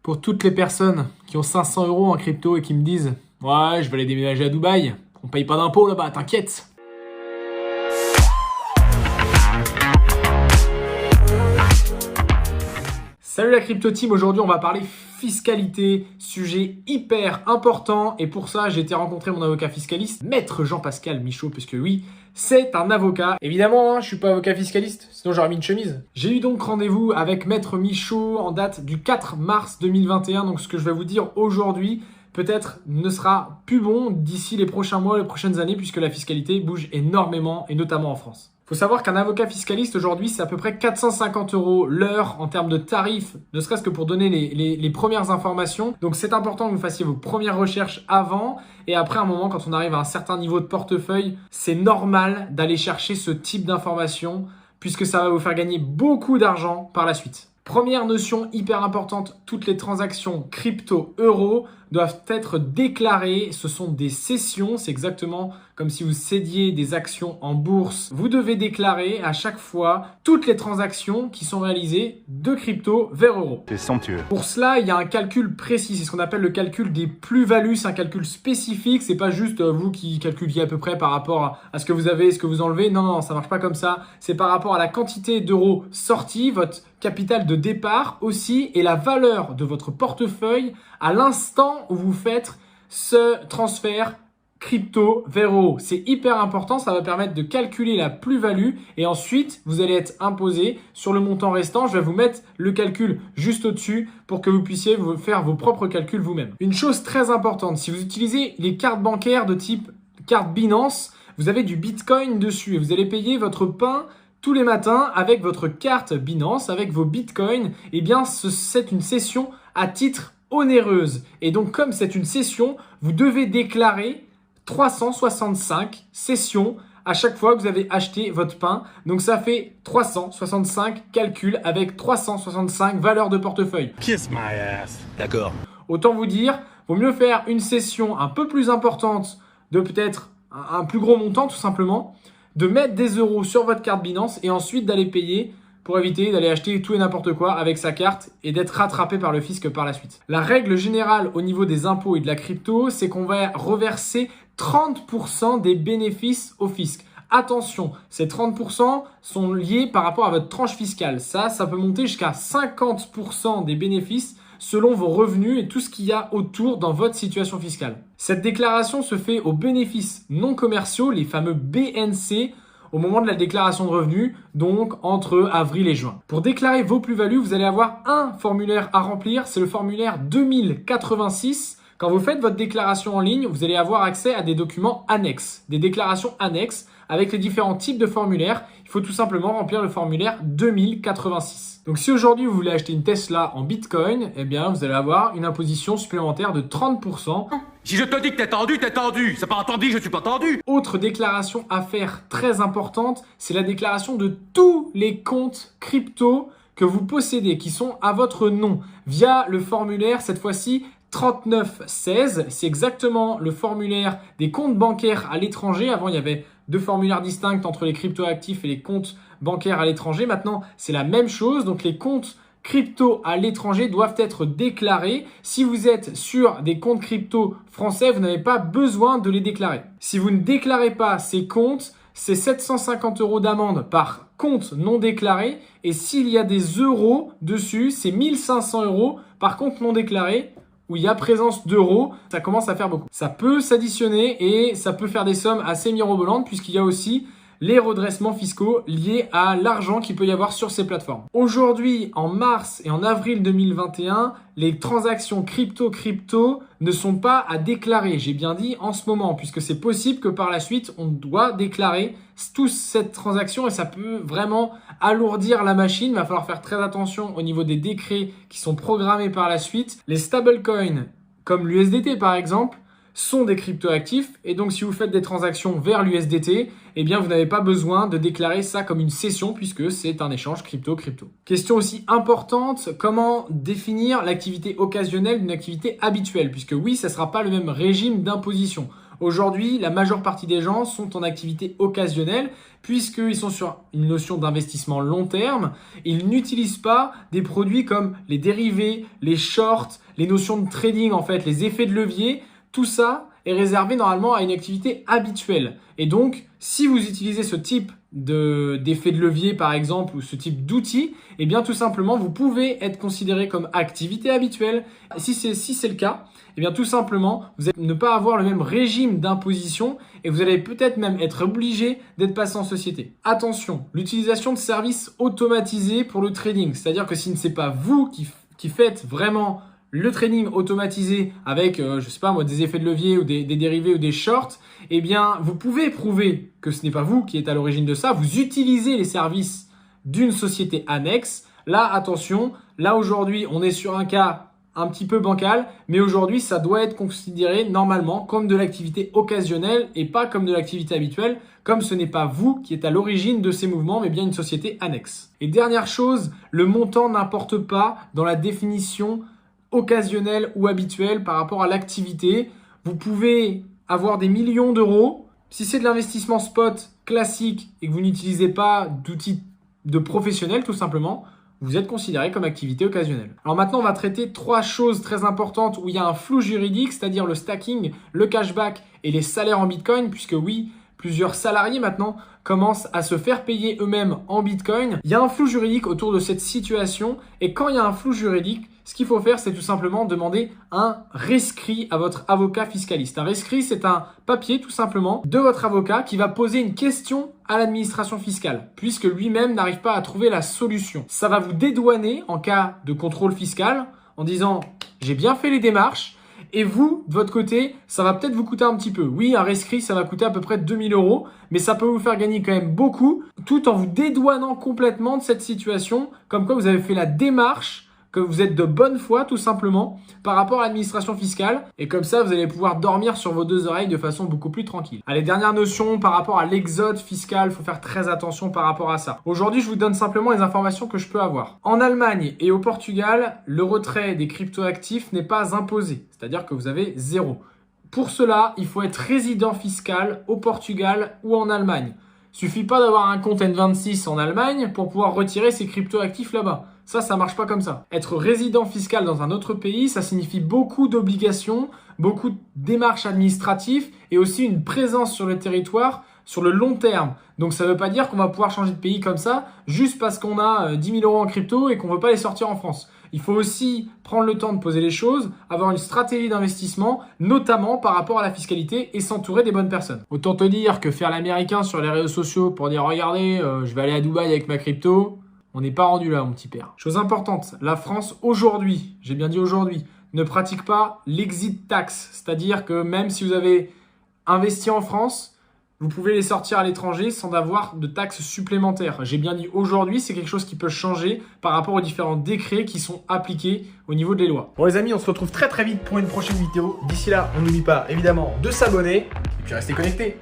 Pour toutes les personnes qui ont 500 € en crypto et qui me disent « Ouais, je vais aller déménager à Dubaï, on paye pas d'impôts là-bas, t'inquiète !» Salut la crypto team, aujourd'hui on va parler fiscalité, sujet hyper important et pour ça j'ai été rencontrer mon avocat fiscaliste, maître Jean-Pascal Michaud, puisque oui, c'est un avocat. Évidemment, je suis pas avocat fiscaliste, sinon j'aurais mis une chemise. J'ai eu donc rendez-vous avec maître Michaud en date du 4 mars 2021, donc ce que je vais vous dire aujourd'hui peut-être ne sera plus bon d'ici les prochains mois, les prochaines années, puisque la fiscalité bouge énormément et notamment en France. Il faut savoir qu'un avocat fiscaliste aujourd'hui, c'est à peu près 450 € l'heure en termes de tarifs, ne serait-ce que pour donner les premières informations. Donc c'est important que vous fassiez vos premières recherches avant et après un moment, quand on arrive à un certain niveau de portefeuille, c'est normal d'aller chercher ce type d'informations puisque ça va vous faire gagner beaucoup d'argent par la suite. Première notion hyper importante, toutes les transactions crypto-euro doivent être déclarées. Ce sont des cessions, c'est exactement comme si vous cédiez des actions en bourse. Vous devez déclarer à chaque fois toutes les transactions qui sont réalisées de crypto vers euro. C'est somptueux. Pour cela, il y a un calcul précis, c'est ce qu'on appelle le calcul des plus-values, c'est un calcul spécifique, c'est pas juste vous qui calculiez à peu près par rapport à ce que vous avez, ce que vous enlevez. Non, ça marche pas comme ça. C'est par rapport à la quantité d'euros sortis, votre capital de départ aussi et la valeur de votre portefeuille à l'instant où vous faites ce transfert crypto vers euro. C'est hyper important, ça va permettre de calculer la plus-value et ensuite vous allez être imposé sur le montant restant. Je vais vous mettre le calcul juste au-dessus pour que vous puissiez vous faire vos propres calculs vous-même. Une chose très importante, si vous utilisez les cartes bancaires de type carte Binance, vous avez du Bitcoin dessus et vous allez payer votre pain tous les matins avec votre carte Binance, avec vos bitcoins. Eh bien, c'est une cession à titre onéreuse. Et donc, comme c'est une cession, vous devez déclarer 365 sessions à chaque fois que vous avez acheté votre pain. Donc, ça fait 365 calculs avec 365 valeurs de portefeuille. Kiss my ass. D'accord. Autant vous dire, vaut mieux faire une session un peu plus importante de peut-être un plus gros montant tout simplement, de mettre des euros sur votre carte Binance et ensuite d'aller payer pour éviter d'aller acheter tout et n'importe quoi avec sa carte et d'être rattrapé par le fisc par la suite. La règle générale au niveau des impôts et de la crypto, c'est qu'on va reverser 30% des bénéfices au fisc. Attention, ces 30% sont liés par rapport à votre tranche fiscale. Ça peut monter jusqu'à 50% des bénéfices selon vos revenus et tout ce qu'il y a autour dans votre situation fiscale. Cette déclaration se fait aux bénéfices non commerciaux, les fameux BNC, au moment de la déclaration de revenus, donc entre avril et juin. Pour déclarer vos plus-values, vous allez avoir un formulaire à remplir, c'est le formulaire 2086. Quand vous faites votre déclaration en ligne, vous allez avoir accès à des documents annexes, des déclarations annexes avec les différents types de formulaires. Il faut tout simplement remplir le formulaire 2086. Donc si aujourd'hui vous voulez acheter une Tesla en Bitcoin, eh bien vous allez avoir une imposition supplémentaire de 30%. Si je te dis que t'es tendu, t'es tendu. C'est pas entendu, je suis pas tendu. Autre déclaration à faire très importante, c'est la déclaration de tous les comptes crypto que vous possédez, qui sont à votre nom, via le formulaire, cette fois-ci, 3916. C'est exactement le formulaire des comptes bancaires à l'étranger. Avant, il y avait deux formulaires distincts entre les crypto-actifs et les comptes bancaires à l'étranger. Maintenant, c'est la même chose. Donc, les comptes crypto à l'étranger doivent être déclarés. Si vous êtes sur des comptes crypto français, vous n'avez pas besoin de les déclarer. Si vous ne déclarez pas ces comptes, c'est 750 € d'amende par compte non déclaré. Et s'il y a des euros dessus, c'est 1500 € par compte non déclaré où il y a présence d'euros. Ça commence à faire beaucoup. Ça peut s'additionner et ça peut faire des sommes assez mirobolantes puisqu'il y a aussi les redressements fiscaux liés à l'argent qu'il peut y avoir sur ces plateformes. Aujourd'hui, en mars et en avril 2021, les transactions crypto ne sont pas à déclarer. J'ai bien dit en ce moment, puisque c'est possible que par la suite, on doit déclarer toute cette transaction et ça peut vraiment alourdir la machine. Il va falloir faire très attention au niveau des décrets qui sont programmés par la suite. Les stablecoins, comme l'USDT par exemple, sont des cryptoactifs et donc si vous faites des transactions vers l'USDT, eh bien vous n'avez pas besoin de déclarer ça comme une cession puisque c'est un échange crypto-crypto. Question aussi importante, comment définir l'activité occasionnelle d'une activité habituelle, puisque oui, ça ne sera pas le même régime d'imposition. Aujourd'hui, la majeure partie des gens sont en activité occasionnelle puisqu'ils sont sur une notion d'investissement long terme. Ils n'utilisent pas des produits comme les dérivés, les shorts, les notions de trading en fait, les effets de levier. Tout ça est réservé normalement à une activité habituelle. Et donc, si vous utilisez ce type d'effet de levier par exemple ou ce type d'outil, eh bien tout simplement vous pouvez être considéré comme activité habituelle. Si c'est le cas, eh bien tout simplement vous allez ne pas avoir le même régime d'imposition et vous allez peut-être même être obligé d'être passé en société. Attention, l'utilisation de services automatisés pour le trading, c'est-à-dire que si ce n'est pas vous qui faites vraiment le trading automatisé avec, je sais pas moi, des effets de levier ou des dérivés ou des shorts, eh bien, vous pouvez prouver que ce n'est pas vous qui êtes à l'origine de ça. Vous utilisez les services d'une société annexe. Là, attention, là aujourd'hui, on est sur un cas un petit peu bancal, mais aujourd'hui, ça doit être considéré normalement comme de l'activité occasionnelle et pas comme de l'activité habituelle, comme ce n'est pas vous qui êtes à l'origine de ces mouvements, mais bien une société annexe. Et dernière chose, le montant n'importe pas dans la définition occasionnel ou habituel par rapport à l'activité. Vous pouvez avoir des millions d'euros. Si c'est de l'investissement spot classique et que vous n'utilisez pas d'outils de professionnels tout simplement, vous êtes considéré comme activité occasionnelle. Alors maintenant, on va traiter 3 choses très importantes où il y a un flou juridique, c'est-à-dire le stacking, le cashback et les salaires en Bitcoin, puisque oui, plusieurs salariés maintenant commencent à se faire payer eux-mêmes en Bitcoin. Il y a un flou juridique autour de cette situation et quand il y a un flou juridique, ce qu'il faut faire, c'est tout simplement demander un rescrit à votre avocat fiscaliste. Un rescrit, c'est un papier tout simplement de votre avocat qui va poser une question à l'administration fiscale puisque lui-même n'arrive pas à trouver la solution. Ça va vous dédouaner en cas de contrôle fiscal en disant « j'ai bien fait les démarches ». Et vous, de votre côté, ça va peut-être vous coûter un petit peu. Oui, un rescrit, ça va coûter à peu près 2000 €, mais ça peut vous faire gagner quand même beaucoup, tout en vous dédouanant complètement de cette situation, comme quoi vous avez fait la démarche, que vous êtes de bonne foi tout simplement par rapport à l'administration fiscale. Et comme ça, vous allez pouvoir dormir sur vos 2 oreilles de façon beaucoup plus tranquille. Allez, dernière notion par rapport à l'exode fiscal, il faut faire très attention par rapport à ça. Aujourd'hui, je vous donne simplement les informations que je peux avoir. En Allemagne et au Portugal, le retrait des cryptoactifs n'est pas imposé, c'est-à-dire que vous avez 0. Pour cela, il faut être résident fiscal au Portugal ou en Allemagne. Suffit pas d'avoir un compte N26 en Allemagne pour pouvoir retirer ses cryptoactifs là-bas. Ça marche pas comme ça. Être résident fiscal dans un autre pays, ça signifie beaucoup d'obligations, beaucoup de démarches administratives et aussi une présence sur le territoire sur le long terme. Donc ça veut pas dire qu'on va pouvoir changer de pays comme ça juste parce qu'on a 10 000 € en crypto et qu'on veut pas les sortir en France. Il faut aussi prendre le temps de poser les choses, avoir une stratégie d'investissement, notamment par rapport à la fiscalité et s'entourer des bonnes personnes. Autant te dire que faire l'américain sur les réseaux sociaux pour dire « Regardez, je vais aller à Dubaï avec ma crypto », on n'est pas rendu là, mon petit père. Chose importante, la France aujourd'hui, j'ai bien dit aujourd'hui, ne pratique pas l'exit tax. C'est-à-dire que même si vous avez investi en France, vous pouvez les sortir à l'étranger sans avoir de taxes supplémentaires. J'ai bien dit aujourd'hui, c'est quelque chose qui peut changer par rapport aux différents décrets qui sont appliqués au niveau des lois. Bon les amis, on se retrouve très vite pour une prochaine vidéo. D'ici là, on n'oublie pas évidemment de s'abonner et puis restez connectés.